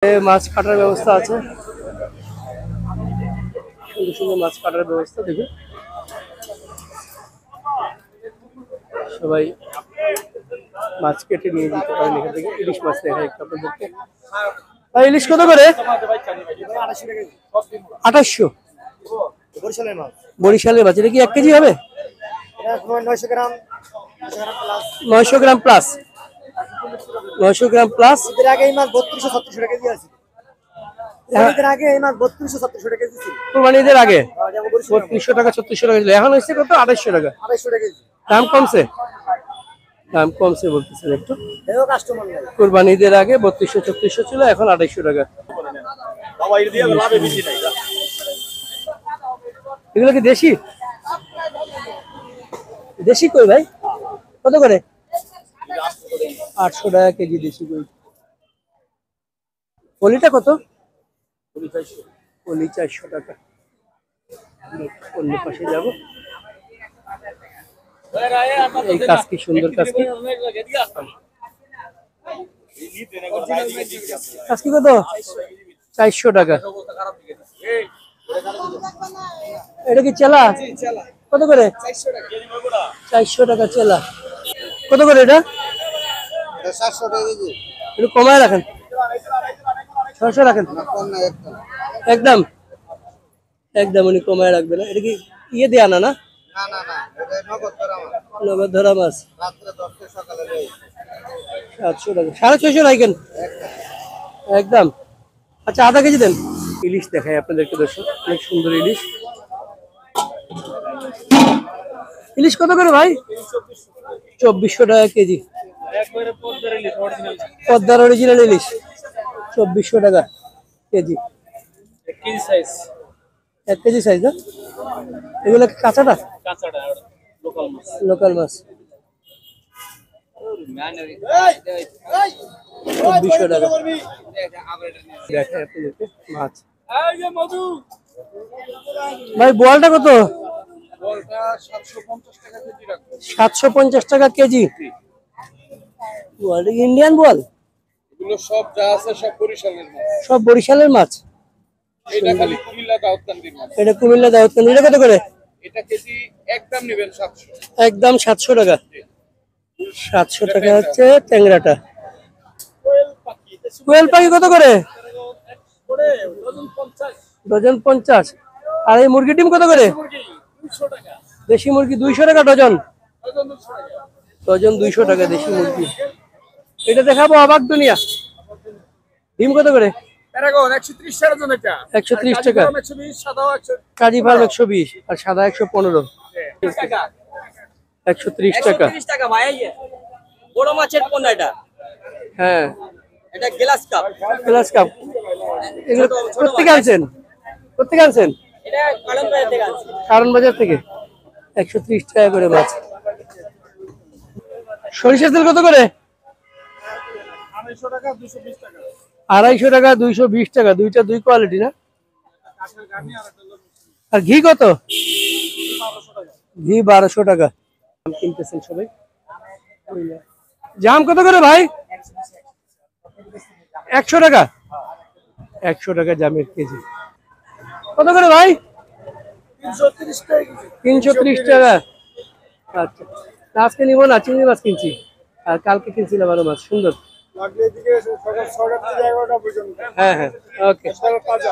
মাছ কাটার ব্যবস্থা আছে, সুন্দর সুন্দর মাছ কাটার ব্যবস্থা। দেখুন সবাই মাছ কেটে নিয়ে যেতে পারেন এখান থেকে। ইলিশ মাছ দেখা একটু আপনাদেরকে। ভাই ইলিশ কত করে? 2800। বরিশালের মাছ। এটা কি 1 কেজি হবে? 900 গ্রাম প্লাস। 900 গ্রাম প্লাস। আগে এই মাছ 3200-3600 টাকা কেজি আছে। আগে এই মাছ 3200-3600 টাকা কেজি ছিল। কুরবানিদের আগে 3200 টাকা 3600 টাকা ছিল। এখন হচ্ছে কত? 2800 টাকা। 2800 টাকা কেজি। দাম কমছে? দাম কমছে বলতেছেন একটু। এও কাস্টমার নাই। কুরবানিদের আগে 3200-3400 ছিল, এখন 2800 টাকা। এগুলো কি দেশি? দেশি কই ভাই? কত করে? 800 টাকা কেজি দেশি কই। পলিটা কত? পলি 400 টাকা। অন্য পাশে যাব। এই কাজ কি সুন্দর কাজ কি। কাজ কি কত? 400 টাকা। এটা কি চেলা? কত করে? 400 টাকা চেলা। কত করে এটা? 700 টাকা কেজি। একটু কমায় রাখেন। 600 রাখেন। একদম একদম উনি কমায় রাখবে না। এটা কি ইয়ে দেয়া না? না না না না, এটা নগদ ধরা মাছ। নগদ ধরা মাছ। রাত্রে 10 সকালে নেই। 700 টাকা। 650 রাখেন একদম। আচ্ছা আধা কেজি দেন। ইলিশ দেখাই আপনাদেরকে দর্শক, অনেক সুন্দর ইলিশ। ইলিশ কত করে ভাই? 2400 টাকা কেজি। পদ্মার অরিজিনাল ইলিশ 2400 টাকা কেজি। 1 কেজি সাইজ না? এগুলো কাঁচাটা? লোকাল মাছ 2400 টাকা। দেখাই আপনাদেরকে মাছ। ভাই বোয়ালটা কত? 750 টাকা কেজি। বোয়াল ইন্ডিয়ান বোয়াল? এগুলো সব যা আছে সব বরিশালের মাছ। সব বরিশালের মাছ। এটা খালি কুমিল্লা দাউদকান্দির মাছ। এটা কুমিল্লা দাউদকান্দি। এটা কত করে? এটা কেজি একদম নেবেন 700। একদম 700 টাকা। 700 টাকা হচ্ছে ট্যাংরাটা। কোয়েল পাখি কত করে? ডজন 50। আর এই মুরগি ডিম কত করে? দেশি মুরগি 200 টাকা ডজন। ডজন 200 টাকা দেশি মুরগি। এটা দেখাবো অবাক দুনিয়া। ডিম কত করে? প্যারাগন 130 টাকা জন এটা। 130 টাকা। 120 সাদাও 100। কাজী ফার্ম 120 আর সাদা 115। 130 টাকা। 130 টাকা ভাই। এই যে বড় মাছের পোনা এটা। হ্যাঁ এটা গ্লাস কাপ। Glass cup. এগুলো কোথেকে আনছেন? কোথেকে আনছেন? এটা কারণ বাজার থেকে আনছি। কারণ বাজার থেকে। 130 টাকা করে মাছ। সরিষার তেল কত করে? 250 টাকা 220 টাকা। 250 টাকা 220 টাকা। দুইটা দুই কোয়ালিটি না? আর ঘি কত? ঘি 1200 টাকা। কিনতেছেন সবাই। জাম কত করে ভাই? 100 টাকা। 100 টাকা জামের কেজি। কত করে ভাই? 330 টাকা। 330 টাকা। আচ্ছা আজকে নিব না, চিংড়ি মাছ কিনছি। আর কালকে কিনছিলাম আরো মাছ। সুন্দর। লাগলে দিকে সকাল 6টা থেকে 11টা পর্যন্ত। হ্যাঁ হ্যাঁ ওকে। তাজা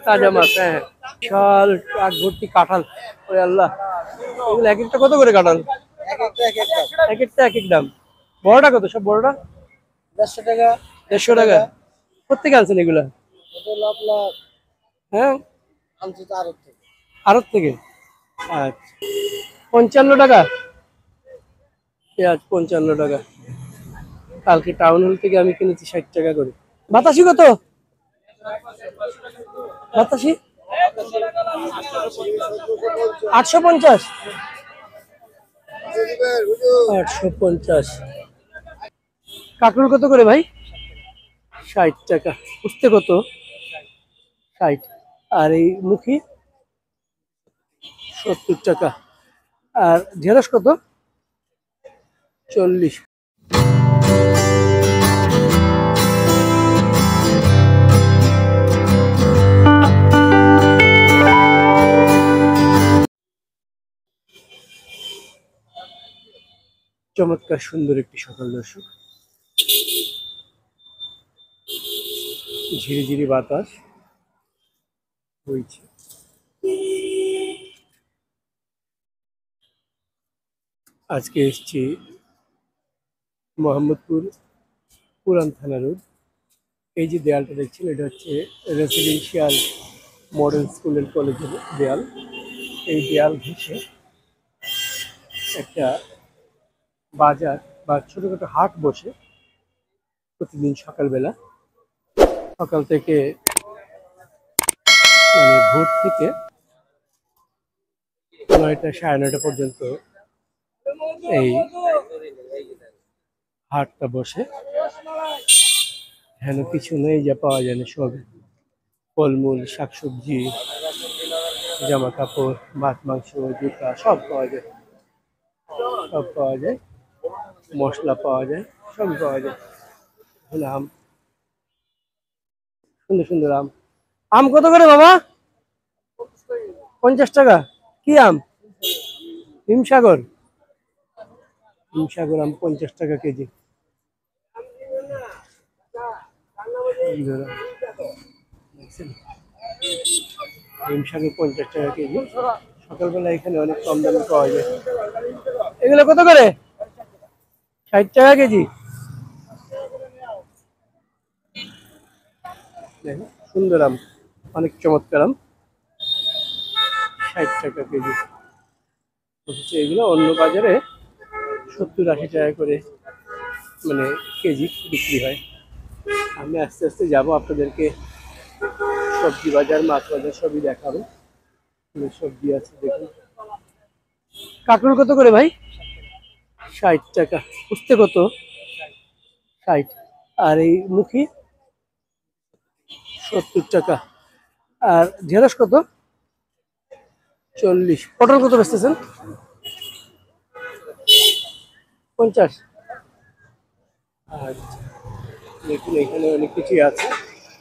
তাজা মাছ। হ্যাঁ হ্যাঁ। বিশাল ট্রাক ভর্তি কাঁঠাল। ওরে আল্লাহ, এগুলো এক একটা কত করে কাঁঠাল? এক একটা এক এক দাম। বড়টা কত? সব বড়টা 150 টাকা। 150 টাকা। কোথেকে আনছেন এগুলা? এটা লাপলা হ্যাঁ আনছি তো আরব থেকে। আড়ত থেকে। আচ্ছা 55 টাকা পেঁয়াজ। 55 টাকা। কালকে টাউন হল থেকে আমি কিনেছি 60 টাকা করে। বাতাসি কত? বাতাসি 850। 850। কাঁকরোল কত করে ভাই? 60 টাকা। উঠতে কত? 60। আর এই মুখি 70 টাকা। আর ঢেঁড়স কত? 40। চমৎকার সুন্দর একটি সকাল দর্শক, ঝিরিঝিরি বাতাস বইছে। আজকে এসছি মোহাম্মদপুর পুরান থানা রোড। এই যে দেয়ালটা দেখছেন, এটা হচ্ছে রেসিডেন্সিয়াল মডেল স্কুল অ্যান্ড কলেজের দেয়াল। এই দেয়াল ঘেঁষে একটা বাজার বা ছোটখাটো হাট বসে প্রতিদিন সকালবেলা। সকাল থেকে মানে ভোর থেকে 9টা 9:30 পর্যন্ত এই হাটটা বসে। এখানে কিছু নেই যা পাওয়া যায় না, সব ফলমূল, শাকসবজি, জামা কাপড়, মাছ মাংস, জুতা সব পাওয়া যায়, সব পাওয়া যায়, মশলা পাওয়া যায়, সবই পাওয়া যায়। এখানে আম, সুন্দর সুন্দর আম। আম কত করে বাবা? 50 টাকা। কি আম? হিমসাগর। হিমসাগর আম 50 টাকা কেজি। হিমসাগর 50 টাকা কেজি। সকালবেলা এখানে অনেক কম দামে পাওয়া যায়। এগুলো কত করে? 60 টাকা কেজি। দেখো, সুন্দর আম, অনেক চমৎকার আম, 60 টাকা কেজি। অথচ এগুলো অন্য বাজারে 70-80 টাকা করে মানে কেজি বিক্রি হয়। আমি আস্তে আস্তে যাবো, আপনাদেরকে সবজি বাজার, মাছ বাজার সবই দেখাবো। সবজি আছে দেখুন। কাঁকরোল কত করে ভাই? 60 টাকা। উঠতে কত? 60। আর এই মুখি 70 টাকা। আর ঢেঁড়স কত? 40। পটল কত বেচতেছেন? 50। আচ্ছা, দেখুন এখানে অনেক কিছুই আছে,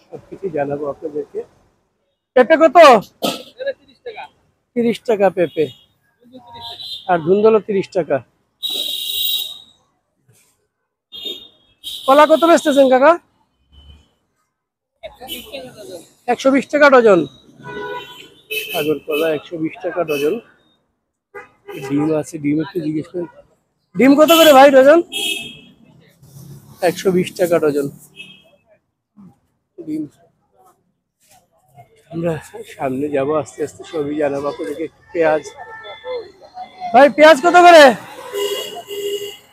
সব কিছু জানাবো আপনাদেরকে। পেঁপে কত? 30 টাকা পেঁপে। আর ধুন্দুল 30 টাকা। কলা কত বেচতেছেন কাকা? 120 টাকা ডজন। সাগর কলা 120 টাকা ডজন। ডিম আছে, ডিম একটু জিজ্ঞেস করি। ডিম কত করে ভাই ডজন? 120 টাকা ডজন ডিম। আমরা সামনে যাবো, আস্তে আস্তে সবই জানাবো আপনাদেরকে। পেঁয়াজ ভাই, পেঁয়াজ কত করে?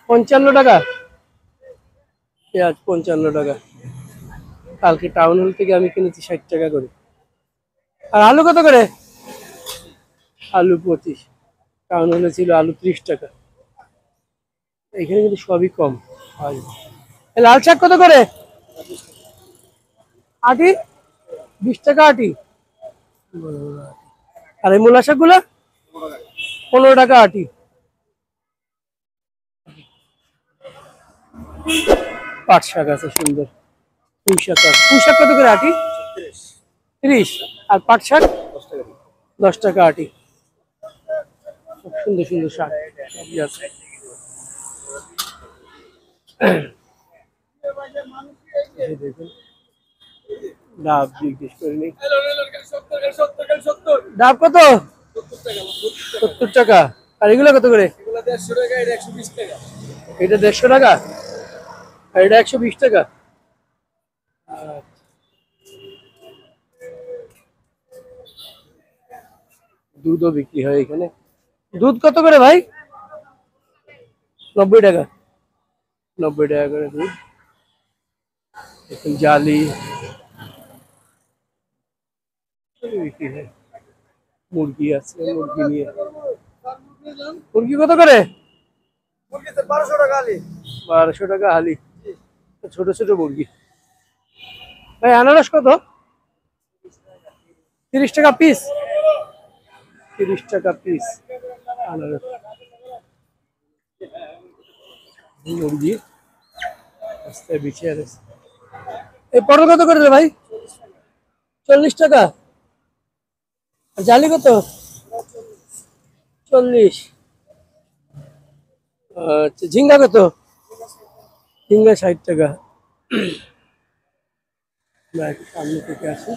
55 টাকা। পেঁয়াজ 55 টাকা। কালকে টাউন হল থেকে আমি কিনেছি 60 টাকা করে। আর আলু কত করে? আলু 25। টাউন হলে ছিল আলু 30 টাকা। এখানে কিন্তু সবই কম। আর লাল শাক কত করে? আটি 20 টাকা আটি। আর এই মূলা শাক গুলা 15 টাকা আটি। পাট শাক আছে সুন্দর। পুঁই শাক আছে। পুঁই শাক কত করে আটি? 30। আর পাট শাক 10 টাকা আটি। খুব সুন্দর সুন্দর শাক সবই আছে। এই দেখুন, ডাব জিজ্ঞেস করে নি। ডাব কত? 70 টাকা। আর এগুলো কত করে? এটা 150 টাকা। আর এটা 120 টাকা। দুধও বিক্রি হয় এখানে। দুধ কত করে ভাই? 90 টাকা। 90 টাকা করে দুধ। এখন জালি বিক্রি হয়। মুরগি আছে, মুরগি নিয়ে। মুরগি কত করে? 1200 টাকা আলি। 1200 টাকা হালি। ছোট ছোট মুরগি। ভাই আনারস কত? 30 টাকা পিস। 30 টাকা পিস আনারস। মুরগি রাস্তায় বিছিয়ে আছে। এই পটল কত করে রে ভাই? 40 টাকা। আর জালি কত? 40। আচ্ছা, ঝিঙ্গা কত? ঝিঙ্গা 60 টাকা। আমরা একটু সামনে থেকে আসি।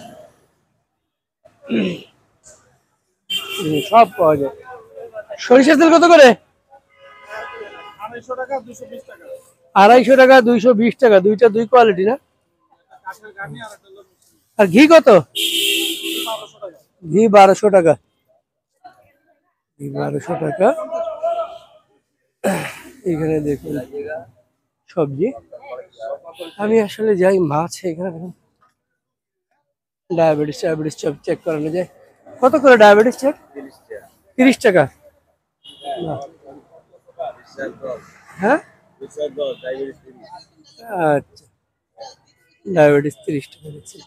সব পাওয়া যায়। সরিষার তেল কত করে? 250 টাকা 220 টাকা, দুইটা দুই কোয়ালিটি না? আর ঘি কত? ঘি 1200 টাকা। ঘি 1200 টাকা। এখানে দেখুন সবজি। আমি আসলে যাই মাছ এখানে ডায়াবেটিস সব চেক করানো যায়। কত করে ডায়াবেটিস চেক? 30 টাকা। বাহ। হ্যাঁ আচ্ছা, ডায়াবেটিস 30 টাকা দিচ্ছে,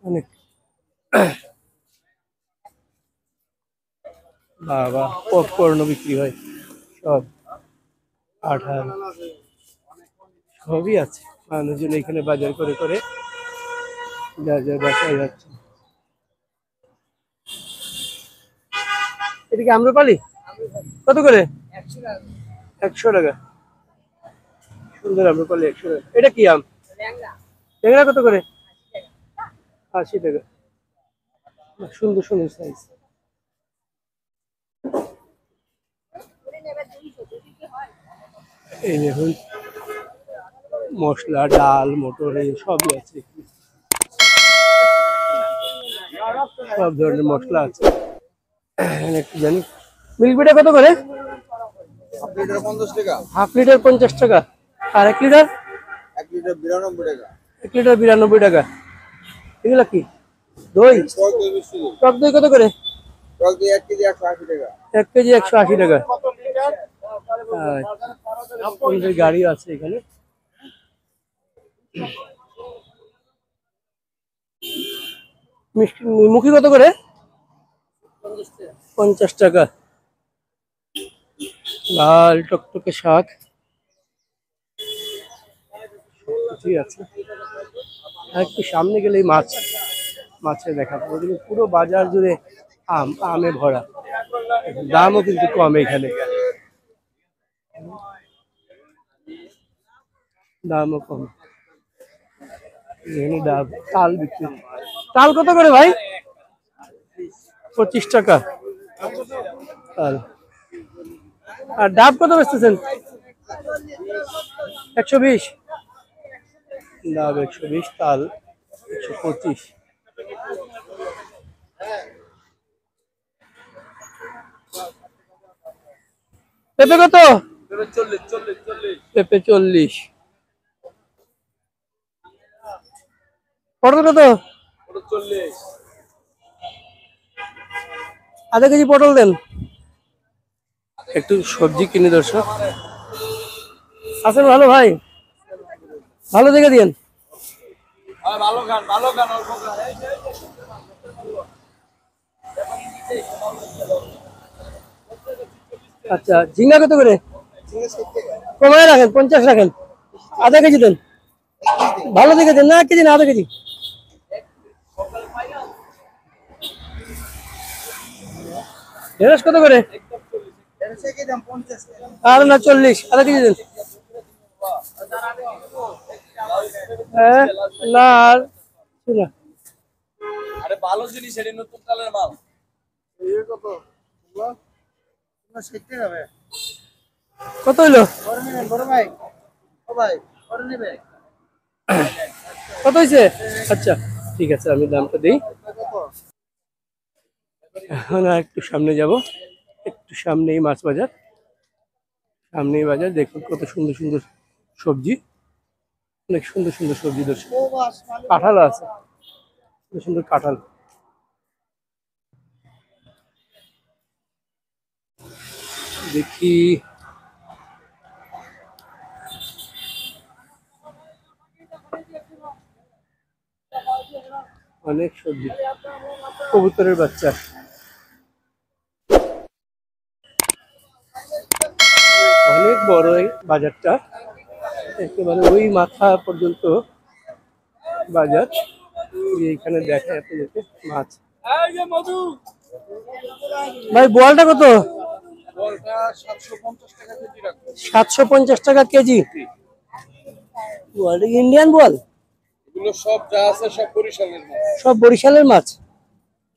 অনেক। বাবা, পপকর্ন বিক্রি হয় সব, আঠার সবই আছে। মানুষজন এখানে বাজার করে করে যা যা বাসায় যাচ্ছে। এটা কি আম্রপালি? কত করে? 100 টাকা। সুন্দর আম্রপালি 100 টাকা। এটা কি আম? ল্যাংড়া কত করে? 80 টাকা। বাহ, সুন্দর সুন্দর সাইজ। এই দেখুন মশলা, ডাল, মোটর, এই সবই আছে এখানে। সব ধরনের মশলা আছে। একটু জানি মিল্ক বিটা কত করে? হাফ লিটার 50 টাকা, হাফ লিটার 50 টাকা। আর 1 লিটার? 1 লিটার 92 টাকা। 1 লিটার 92 টাকা। এগুলা কি? দই? টক দই মিষ্টি দই। টক দই কত করে? টক দই 1 কেজি 180 টাকা। 1 কেজি 180 টাকা। আচ্ছা, গাড়ি আছে এখানে। মিষ্টি মুখি কত করে? 50 টাকা। লাল টকটকে শাক ঠিক আছে। আর একটু সামনে গেলেই মাছের দেখাবো। ওদিকে পুরো বাজার জুড়ে আমে ভরা। দামও কিন্তু কম এখানে, দামও কম। এখানে তাল বিক্রি। তাল কত করে ভাই? 25 টাকা তাল। আর ডাব কত বেচতেছেন? 120। ডাব 120, তাল 125। পেঁপে কত? পেঁপে 40। পটল কত? আধা কেজি পটল দেন। একটু সবজি কিনে দর্শক। আছেন ভালো ভাই? ভালো দেখে দিন। আচ্ছা, ঝিঙ্গা কত করে? কমায় রাখেন, 50 রাখেন। আধা কেজি দেন, ভালো দেখে দেন। না 1 কেজি না, আধা কেজি। ঢেঁড়স কত করে? আর না 40, আধা কেজি দেন। হ্যাঁ না আর না। আরে ভালো জিনিস, এটা নতুন কালের মাল। কত হইলো? কত হয়েছে? আচ্ছা ঠিক আছে, আমি দামটা দিই। এখন আর একটু সামনে যাব। একটু সামনেই মাছ বাজার, সামনেই বাজার। দেখুন কত সুন্দর সুন্দর সবজি, অনেক সুন্দর সুন্দর সবজি দর্শক। কাঁঠাল আছে, সুন্দর সুন্দর কাঁঠাল। দেখি অনেক সবজি। কবুতরের বাচ্চা, অনেক বড় এই বাজারটা, একেবারে ওই মাথা পর্যন্ত বাজার। এইখানে দেখায় আপনাদেরকে মাছ। ভাই বোয়ালটা কত? বলটা 750 টাকা কেজি রাখবো। 750 টাকা কেজি। বোয়াল ইন্ডিয়ান বোয়াল, এগুলো সব যা আছে সব বরিশালের মাছ। সব বরিশালের মাছ।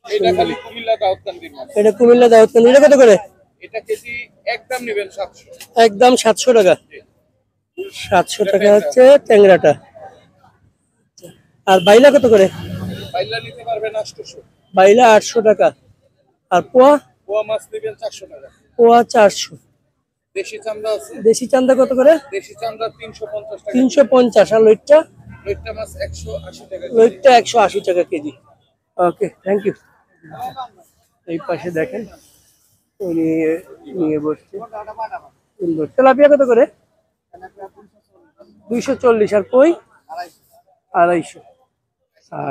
এটা খালি কুমিল্লা দাউদকান্দির মাছ। এটা কুমিল্লা দাউদকান্দি। এটা কত করে? এটা কেজি একদম নেবেন 700। একদম 700 টাকা। 700 টাকা হচ্ছে ট্যাংরাটা। আর বাইলা কত করে? বাইলা নিতে পারবেন 800। বাইলা 800 টাকা। আর পোয়া? পোয়া মাছ নেবেন 400 টাকা। পোয়া 400। দেশি চান্দা আছে। দেশি চান্দা কত করে? দেশি চান্দা 350 টাকা। 350। আর লইট্টা? লইট্টা মাছ 180 টাকা। লইট্টা 180 টাকা কেজি। Okay, thank you. এই পাশে দেখেন উনি নিয়ে বসছে। সুন্দর। তেলাপিয়া কত করে? 240। আর কই? 250।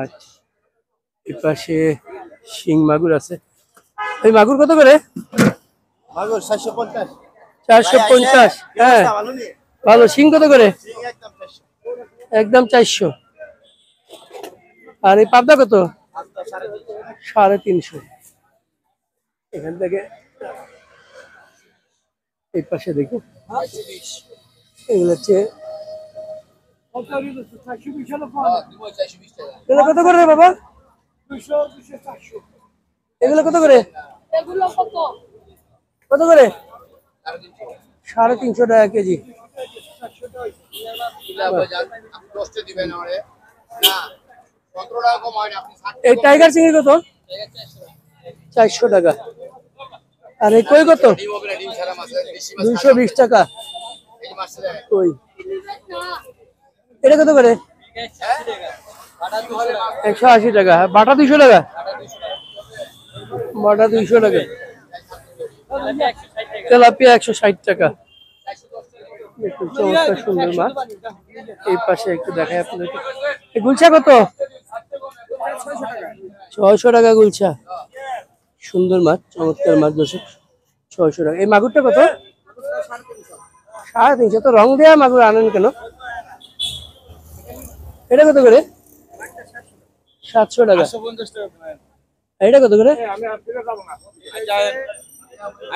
আচ্ছা, এই পাশে শিং মাগুর আছে। এই মাগুর কত করে? মাগুর 750। 450। হ্যাঁ, ভালো। শিং কত করে? একদম 400। আর এই পাবদা কত? 350। এখান থেকে এই পাশে দেখি, এগুলো হচ্ছে এগুলো কত করে রে বাবা? এগুলো কত করে? কত করে? 350 টাকা কেজি। এই টাইগার চিংড়ি কত? 400 টাকা। আর এই কই কত? 220 টাকা। কই এটা কত করে? 180 টাকা। বাটা 200 টাকা। বাটা 200 টাকা। তেলাপিয়া 160 টাকা। একটু চমৎকার সুন্দর মাছ। এই পাশে একটু দেখাই আপনাদেরকে। এই গুলশা কত? 600 টাকা গুলশা। সুন্দর মাছ, চমৎকার মাছ দর্শক। 600 টাকা। এই মাগুরটা কত? 350। তো রং দেয়া মাগুর আনেন কেন? এটা কত করে? 700 টাকা। 850 টাকা। এটা কত করে? আমি আর ফিরে যাব না।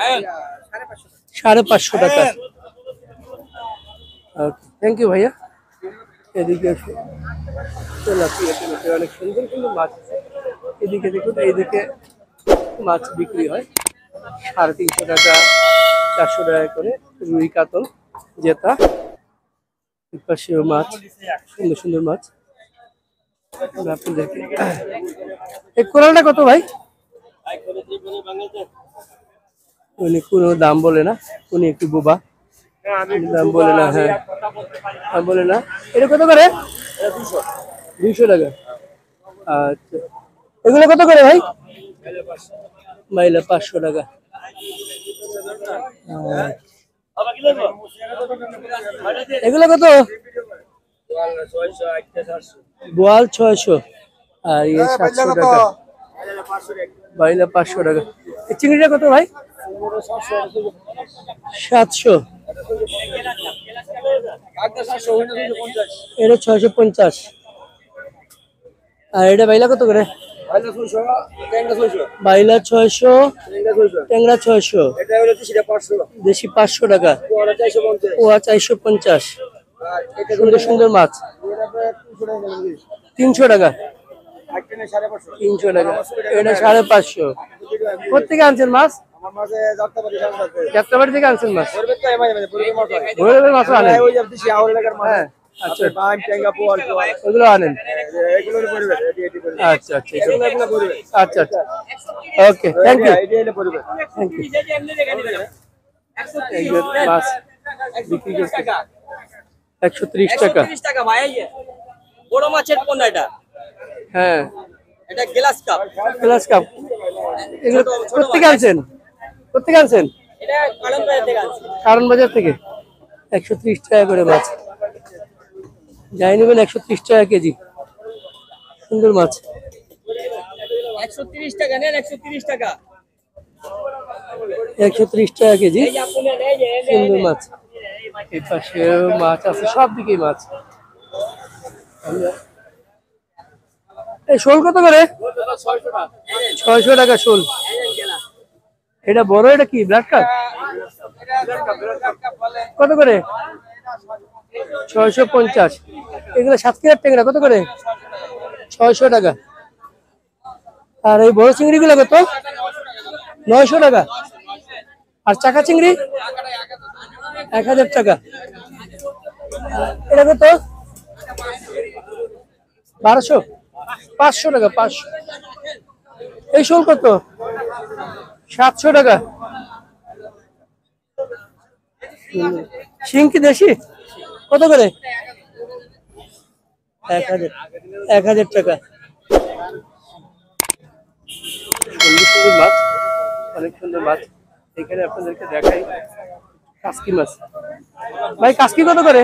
আয়েন 550 টাকা। ওকে, থ্যাংক ইউ ভাইয়া। এদিকে এসো। তেলাপিয়া অনেক সুন্দর সুন্দর মাছ আছে। এদিকে দেখুন, এইদিকে মাছ বিক্রি হয় 350 টাকা, 400 টাকা করে। রুই, কাতল, জেতা। পাশেও মাছ, সুন্দর সুন্দর মাছ আপনাদেরকে। এই কোরালটা কত ভাই? উনি কোনো দাম বলে না, উনি একটু বোবা, দাম বলে না। হ্যাঁ, দাম বলে না। এটা কত করে? 200 টাকা। আচ্ছা, এগুলো কত করে ভাই? বাইলা 500 টাকা। এগুলো কত? বোয়াল 600। আর ইয়ে 700 টাকা। বাইলা 500 টাকা। এই চিংড়িটা কত ভাই? 700। এটা 650। আর এটা বাইলা কত করে? বাইলা 600, ট্যাংরা 600। দেশি 500 টাকা। পোয়া 450। সুন্দর সুন্দর মাছ 300 টাকা। 300 টাকা। এটা 550। কোথেকে আনছেন মাছ? যাত্রাবাড়ি থেকে আনছেন মাছ? ভৈরবের মাছ আনেন? হ্যাঁ, আচ্ছা, ওগুলো আনেন। আচ্ছা আচ্ছা আচ্ছা আচ্ছা। Okay, thank you. Thank you. মাছ বিক্রি করছে 130 টাকা। বড় মাছের পোনা এটা। হ্যাঁ, এটা গ্লাস কাপ। Glass cup. এগুলো কোথেকে আনছেন? কোথেকে আনছেন? এটা কারণ বাজার থেকে আনছি। কারণ বাজার থেকে। 130 টাকা করে মাছ। যাই নেবেন 130 টাকা কেজি। সুন্দর মাছ। 130 টাকা নেন, 130 টাকা। 130 টাকা কেজি। এই যে আপনি নেন, এই যে সুন্দর মাছ। এই পাশে মাছ আছে, সব দিকেই মাছ। এই শোল কত করে? 600 টাকা শোল। এটা বড়, এটা কি ব্লাড কাপ? কত করে? 650। এগুলো 7 কেজির ট্যাংরা কত করে? 600 টাকা। আর এই বড় চিংড়িগুলো কত? 900 টাকা। আর চাকা চিংড়ি 1000 টাকা। এটা কত? 1200। 500 টাকা। 500। এই শোল কত? 700 টাকা। শিং কি দেশি? কত করে? 1000। 1000 টাকা। সুন্দর সুন্দর মাছ, অনেক সুন্দর মাছ। এখানে আপনাদেরকে দেখাই কাসকি মাছ। ভাই কাসকি কত করে?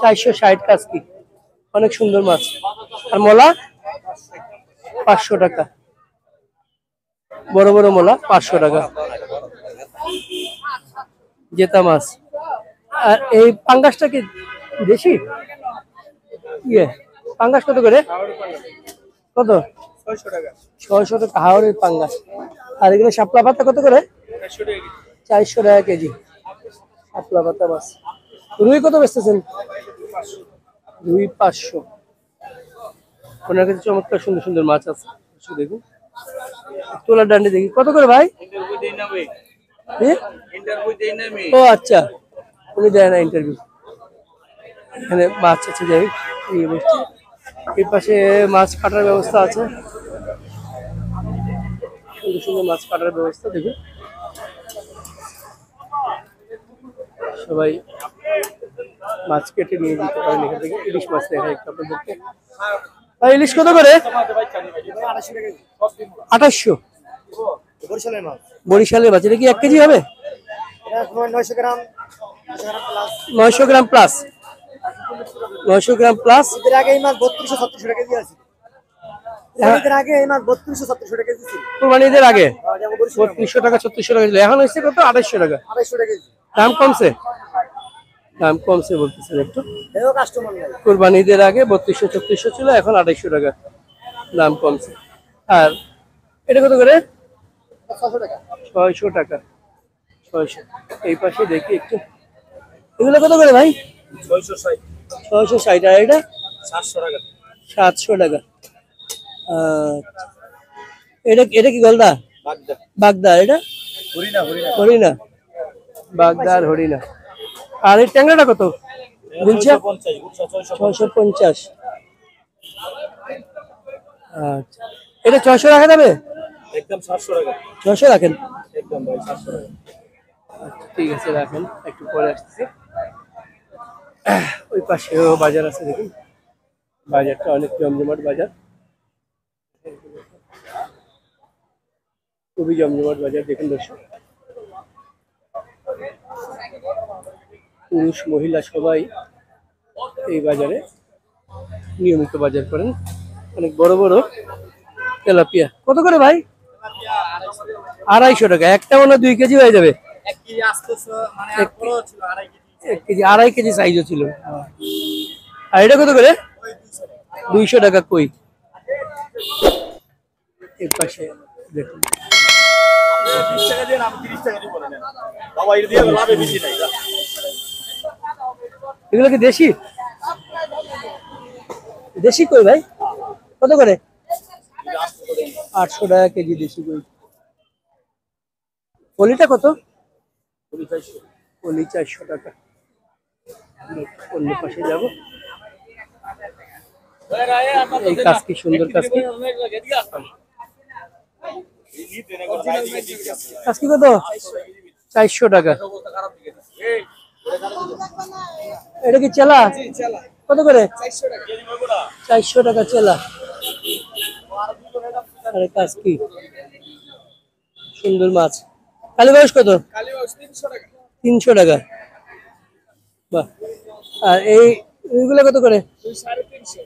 460 কাসকি। অনেক সুন্দর মাছ। আর মোলা 500 টাকা। বড় বড় মোলা 500 টাকা। জেতা মাছ। আর এই পাঙ্গাসটা কি দেশি? ইয়ে পাঙ্গাস কত করে? কত? 600 টাকা হাওড়ের পাঙ্গাস। আর এগুলো শাপলা পাতা কত করে? 400 টাকা কেজি। শাপলা পাতা মাছ। রুই কত বেচতেছেন? রুই 500। ওনার কাছে চমৎকার সুন্দর সুন্দর মাছ আছে। দেখুন তোলার ডান্ডি দেখি কত করে ভাই? ও আচ্ছা, উনি দেয় না ইন্টারভিউ। এখানে মাছ আছে, যাই এই পাশে মাছ কাটার ব্যবস্থা আছে। সুন্দর সুন্দর মাছ কাটার ব্যবস্থা দেখুন। সবাই মাছ কেটে নিয়ে যেতে পারেন এখান থেকে। ইলিশ মাছ দেখা একটু আপনাদেরকে। ভাই ইলিশ কত করে? 2800। বরিশালের মাছ। এটা কি 1 কেজি হবে? 900 গ্রাম। 900 গ্রাম প্লাস। 900 গ্রাম প্লাস। এর আগে এই মাছ 3200-3600 টাকা কেজি আছে। এর আগে এই মাছ 3200-3600 টাকা কেজি ছিল। কুরবানিদের আগে 3200 টাকা 3600 টাকা ছিল। এখন হচ্ছে কত? 2800 টাকা। 250 টাকা কেজি। দাম কমছে? দাম কমছে বলতেছেন একটু। এও কাস্টমার নাই। কুরবানিদের আগে 3200-3400 ছিল, এখন 2800 টাকা। দাম কমছে। আর এটা কত করে? 600 টাকা। 600 টাকা। 600। এই পাশে দেখি একটু। এগুলো কত করে ভাই? 660। 660। আর এটা 700 টাকা। 700 টাকা। আচ্ছা। এটা এটা কি গলদা? বাগদা। বাগদা। এটা হরিণা। হরিণা। বাগদা আর হরিণা। আর এই ট্যাংরাটা কত? বলছে 650। আচ্ছা, এটা 600 রাখা যাবে? একদম 700 টাকা। 600 রাখেন। একদম ভাই 700 টাকা। আচ্ছা ঠিক আছে, রাখেন। একটু পরে আসতেছি। ওই পাশেও বাজার আছে দেখুন। বাজারটা অনেক জমজমাট বাজার। খুবই জমজমাট বাজার দেখুন দর্শক। পুরুষ মহিলা সবাই এই বাজারে নিয়মিত বাজার করেন। অনেক বড় বড় তেলাপিয়া কত করে ভাই? 250 টাকা। একটা মনে 2 কেজি হয়ে যাবে। 1 কেজি আসতেছে মানে এক বড় ছিল 2.5 কেজি। 1 কেজি 2.5 কেজি সাইজও ছিল। আর এটা কত করে? 200 টাকা কই। এর পাশে দেখুন 20 টাকা দিয়ে না 30 টাকা দিয়ে বলেন। বাবা এর দিয়ে লাভে বেশি নাই। এগুলো কি দেশি? দেশি কই ভাই? কত করে? 800 টাকা কেজি দেশি কই। পলিটা কত? পলি 400 টাকা। অন্য পাশে যাব। এই কাজকি সুন্দর কাজকি। কাজকি কত? 400 টাকা। এটা কি চেলা? কত করে? 400 টাকা চেলা। আরে কাজকি সুন্দর মাছ। কালীবাউস কত? 300 টাকা। বাহ। আর এইগুলো কত করে? 350।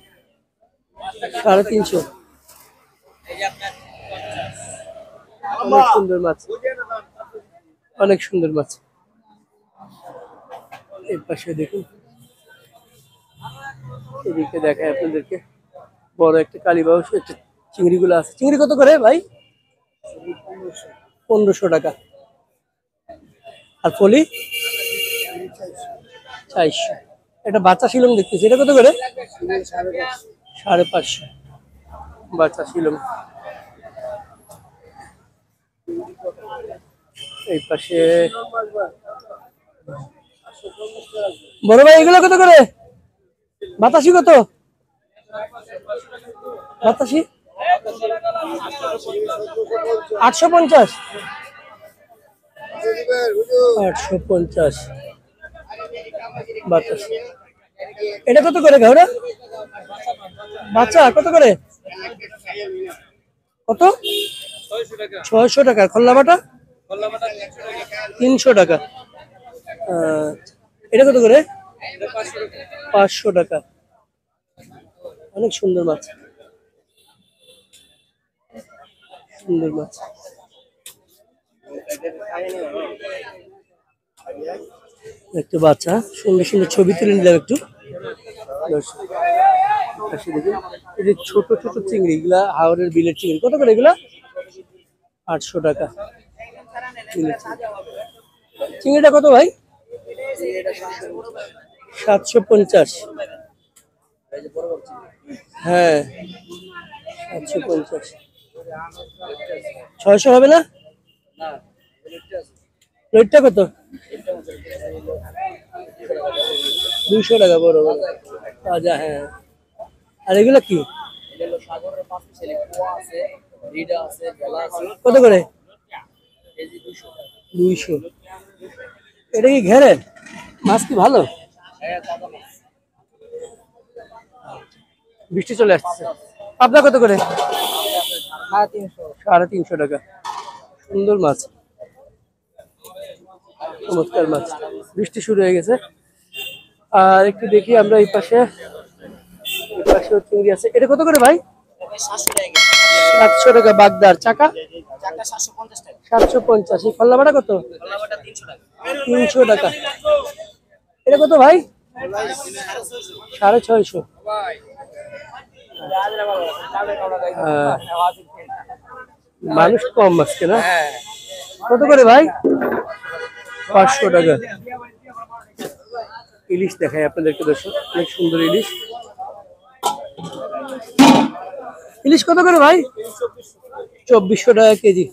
অনেক সুন্দর মাছ। অনেক সুন্দর মাছ। এর পাশে দেখুন। এদিকে দেখায় আপনাদেরকে বড় একটা কালীবাউস, একটা চিংড়িগুলো আছে। চিংড়ি কত করে ভাই? 1500 টাকা। আর ফলি 400। এটা বাচ্চা শিলং দেখতেছি, এটা কত করে? 550 বাচ্চা শিলং। এই পাশে বড় ভাই এগুলো কত করে? বাতাসি কত? বাতাসি 850। 850 বাতাসি। এটা কত করে ঘরে? বাচ্চা কত করে? কত? 600 টাকা। খোল্লা বাটা 300 টাকা। এটা কত করে? 500 টাকা। অনেক সুন্দর মাছ, সুন্দর মাছ। একটু বাচ্চা সুন্দর সুন্দর ছবি তুলে নিলাম একটু। এই যে ছোট ছোট চিংড়ি, এগুলা হাওড়ের বিলের চিংড়ি, কত করে এগুলা? 800 টাকা। চিংড়িটা কত ভাই? 750। হ্যাঁ 750। 600 হবে না? রেটটা কত? 200 টাকা বড় বড় তাজা। হ্যাঁ, আর এগুলা কি? কত করে? 200। এটা কি ঘেরে মাছ? কি ভালো? বৃষ্টি চলে আসছে। পাবদা কত করে? 350 টাকা। সুন্দর মাছ, চমৎকার মাছ। বৃষ্টি শুরু হয়ে গেছে। আর একটু দেখি আমরা এই পাশে চিংড়ি আছে। এটা কত করে ভাই? 700 টাকা। বাগদার চাকা 750। এই খল্লা বাটা কত? 300 টাকা। এটা কত ভাই? 650। মানুষ কম আজকে না? কত করে ভাই? 500 টাকা। ইলিশ দেখাই আপনাদেরকে দর্শক, অনেক সুন্দর ইলিশ। ইলিশ কত করে ভাই? 2400 টাকা কেজি।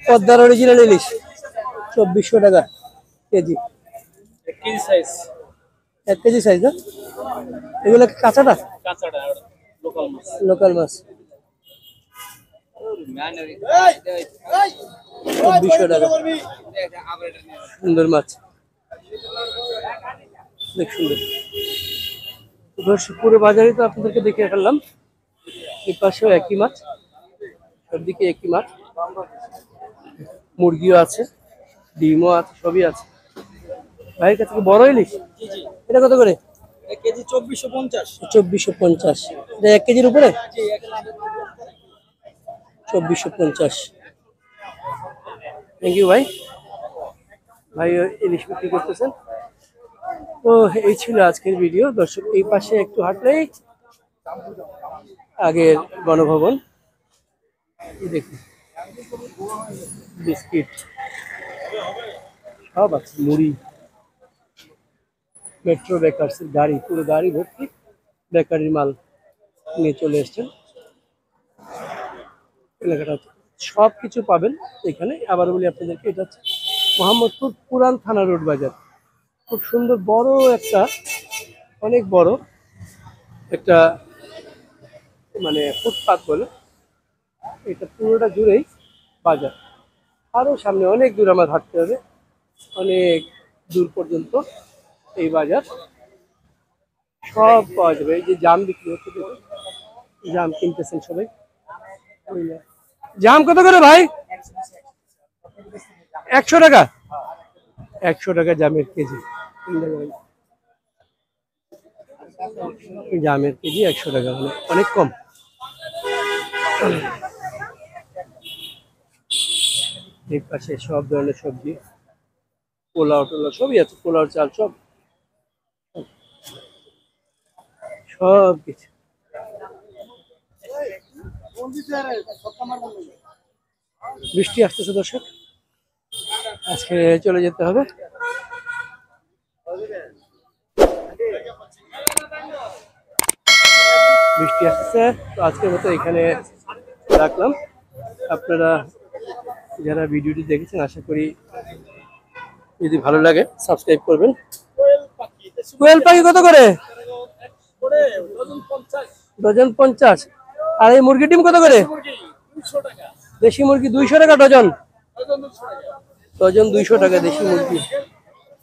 পদ্মার অরিজিনাল ইলিশ 2400 টাকা কেজি। 1 কেজি সাইজ না? এগুলো কাঁচাটা? লোকাল মাছ 2400 টাকা। সুন্দর মাছ, অনেক সুন্দর। পুরো বাজারে তো আপনাদেরকে দেখিয়ে ফেললাম। এই পাশেও একই মাছ, সবদিকে একই মাছ। মুরগিও আছে, ডিমও আছে, সবই আছে। ভাইয়ের কাছে বড় ইলিশ? এটা কত করে? 1 কেজি 2450। 2450। এটা 1 কেজির উপরে? 2450। থ্যাংক ইউ ভাই। ভাই ইলিশ বিক্রি করতেছেন। তো এই ছিল আজকের ভিডিও দর্শক। এই পাশে একটু হাঁটলেই আগের গণভবন। দেখুন বিস্কিট সব আছে, মুড়ি, মেট্রো বেকার্স গাড়ি, পুরো গাড়ি ভর্তি বেকারির মাল নিয়ে চলে এসছেন। এলাকাটা সব কিছু পাবেন এখানে। আবার বলি আপনাদেরকে, এটা হচ্ছে মোহাম্মদপুর পুরান থানা রোড বাজার। খুব সুন্দর বড় একটা, অনেক বড় একটা মানে ফুটপাত বলে, এটা পুরোটা জুড়েই বাজার। আরো সামনে অনেক দূর আমার হাঁটতে হবে, অনেক দূর পর্যন্ত এই বাজার। সব পাওয়া যাবে। এই যে জাম বিক্রি হচ্ছে, দেখুন জাম কিনতেছেন সবাই। জাম কত করে ভাই? 100 টাকা। 100 টাকা জামের কেজি। জামের কেজি 100 টাকা, মানে অনেক কম। এই পাশে সব ধরনের সবজি, পোলাও টোলাও সবই আছে, পোলাও চাল সব সব কিছু। বৃষ্টি আসতেছে দর্শক। আজকে চলে যেতে হবে। বৃষ্টি আসছে, তো আজকের মতো এখানে রাখলাম। আপনারা যারা ভিডিওটি দেখেছেন আশা করি যদি ভালো লাগে সাবস্ক্রাইব করবেন। কোয়েল পাখি কত করে? ডজন 50। আর এই মুরগি ডিম কত করে? দেশি মুরগি 200 টাকা ডজন। ডজন 200 টাকা দেশি মুরগি।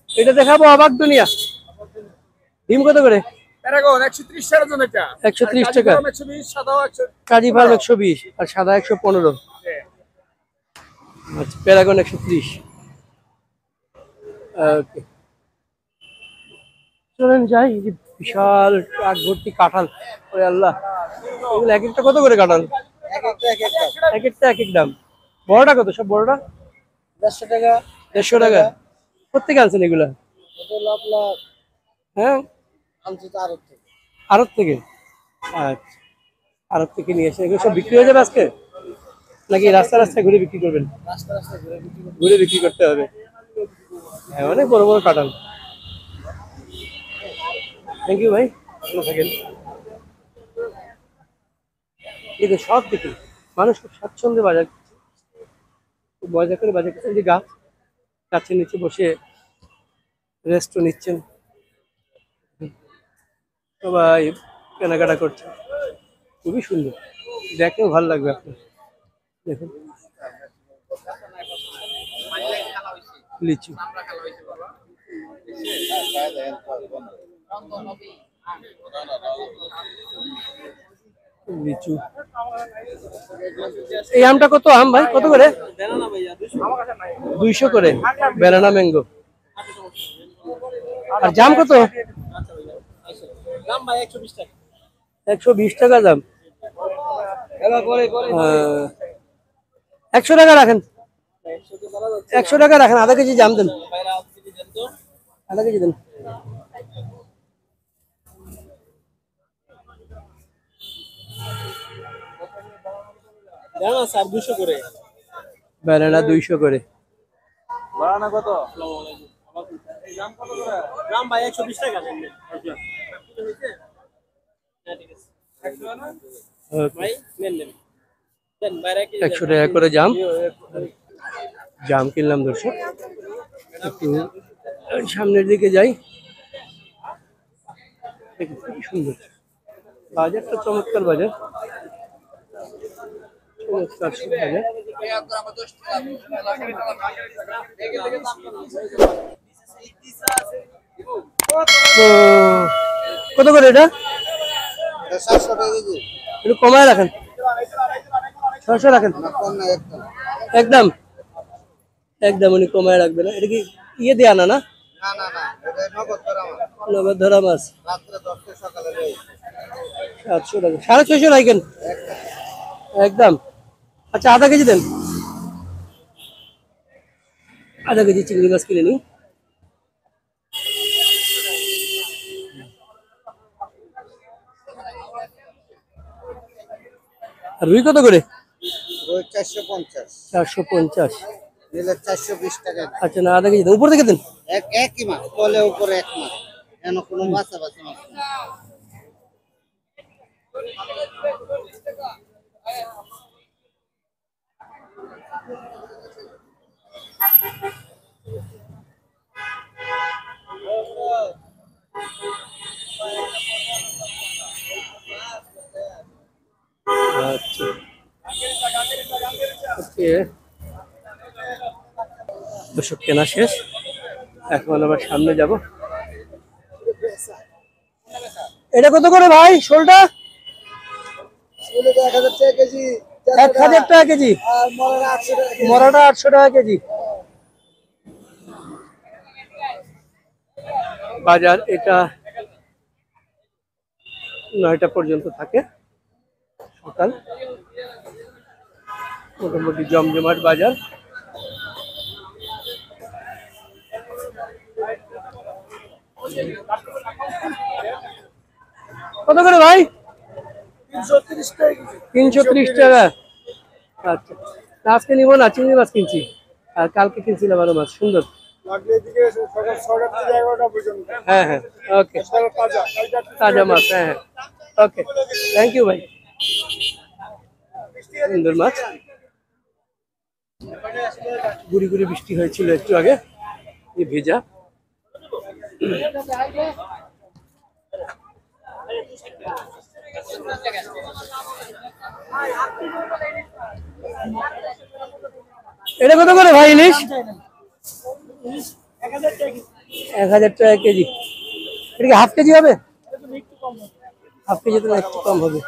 এটা দেখাবো অবাক দুনিয়া। ডিম কত করে? প্যারাগন 130 টাকা জন এটা। 130 টাকা। 120 সাদাও 100। কাজী ফার্ম 120 আর সাদা 115। আচ্ছা, প্যারাগন 130। ওকে, চলেন যাই। এই যে বিশাল ট্রাক ভর্তি কাঁঠাল, ওরে আল্লাহ, এগুলো এক একটা কত করে কাঁঠাল? এক একটা এক এক দাম। বড়টা কত? সব বড়টা 150 টাকা। 150 টাকা। কোথেকে আনছেন এগুলা? হ্যাঁ, আড়ত থেকে। আচ্ছা, আড়ত থেকে নিয়ে এসে এগুলো সব বিক্রি হয়ে যাবে আজকে, নাকি রাস্তা রাস্তায় ঘুরে বিক্রি করবেন? ঘুরে বিক্রি করতে হবে। হ্যাঁ, অনেক বড় বড় কাঁঠাল। থ্যাংক ইউ ভাই, ভালো থাকেন। দেখুন সব দিকে মানুষ খুব স্বাচ্ছন্দ্যে বাজার করছে, খুব মজা করে বাজার করছেন। যে গাছের নিচে বসে রেস্টও নিচ্ছেন, সবাই কেনাকাটা করছে। খুবই সুন্দর, দেখেও ভালো লাগবে আপনার। দেখুন লিচু, লিচু। এই আমটা কত? আম ভাই কত করে? 200 করে ব্যানানা ম্যাঙ্গো। আর জাম কত? 120 টাকা দাম। 100 টাকা রাখেন, 100 টাকা রাখেন। আধা কেজি জাম দেন, আধা কেজি দেন। স্যার 200 করে। ব্যানানা 200 করে। বাড়ানা কত? গ্রাম ভাই 120 টাকা দেন। ভাই নেন নেন দেন বাইরে কি 100 টাকা করে জাম। জাম কিনলাম দর্শক। একটু সামনের দিকে যাই। দেখুন খুবই সুন্দর বাজারটা, চমৎকার বাজার, চমৎকার সব বাজার। তো কত করে এটা? 700 টাকা কেজি। একটু কমায় রাখেন, 600 রাখেন। একদম একদম উনি কমায় রাখবে না। এটা কি ইয়ে দেয়া না? না, এটা নগদ করা আমার। নগদ ধরা মাছ। রাত্রে 10টা সকালে যাই। 700 টাকা, 650 রাখেন একদম। আচ্ছা, আধা কেজি দেন, আধা কেজি চিংড়ি মাছ কিনে নিই। আর রুই কত করে? রোজ 450। 450। নিলে 420 টাকা। আচ্ছা, না আধা কেজি দেন, উপর থেকে দেন। একই মাছ, তলে উপরে এক মাছ, এন কোনো বাঁচা মাছ নেই। আচ্ছা, ওকে দর্শক, কেনা শেষ। এখন আবার সামনে যাব। এটা কত করে ভাই? শোলটা 1000 টাকা কেজি। 1000 টাকা কেজি। আর মরাটা 800 টাকা কেজি। মরাটা 800 টাকা কেজি। বাজার এটা 9টা পর্যন্ত থাকে সকাল। মোটামুটি জমজমাট বাজার। কত করে ভাই? 330 টাকা কেজি। 330 টাকা। আচ্ছা, আজকে নিব না, চিংড়ি মাছ কিনছি। আর কালকে কিনছিলাম আরো মাছ, সুন্দর। লাগলে এদিকে সকাল 6টা থেকে 11টা পর্যন্ত হ্যাঁ হ্যাঁ, ওকে, তাজা তাজা মাছ, হ্যাঁ হ্যাঁ, ওকে, থ্যাংক ইউ ভাই। সুন্দর মাছ। গুড়ি গুড়ি বৃষ্টি হয়েছিল একটু আগে, এই ভেজা। এটা কত করে ভাই ইলিশ? 1000 টাকা কেজি। এটা কি হাফ কেজি হবে? হাফ কেজি তো একটু কম হবে।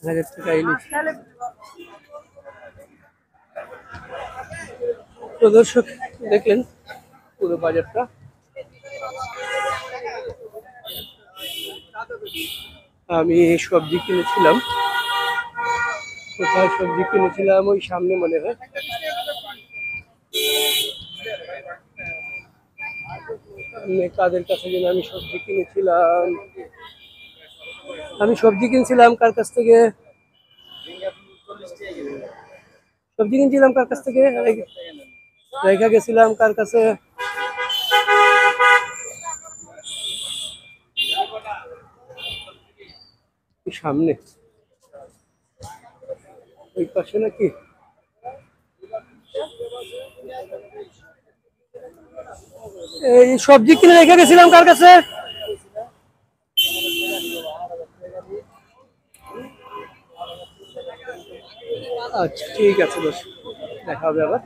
1000 টাকা ইলিশ। তো দর্শক দেখলেন পুরো বাজারটা। আমি সবজি কিনেছিলাম, কোথায় সবজি কিনেছিলাম, ওই সামনে মনে হয়। কাদের কাছে যেন আমি সবজি কিনেছিলাম, আমি সবজি কিনছিলাম কার কাছ থেকে, সবজি কিনছিলাম কার কাছ থেকে, রেখা গেছিলাম কার কাছে, সামনে ওই পাশে নাকি, এই সবজি কিনে রেখে গেছিলাম কার কাছে। আচ্ছা ঠিক আছে, বস, দেখা হবে আবার।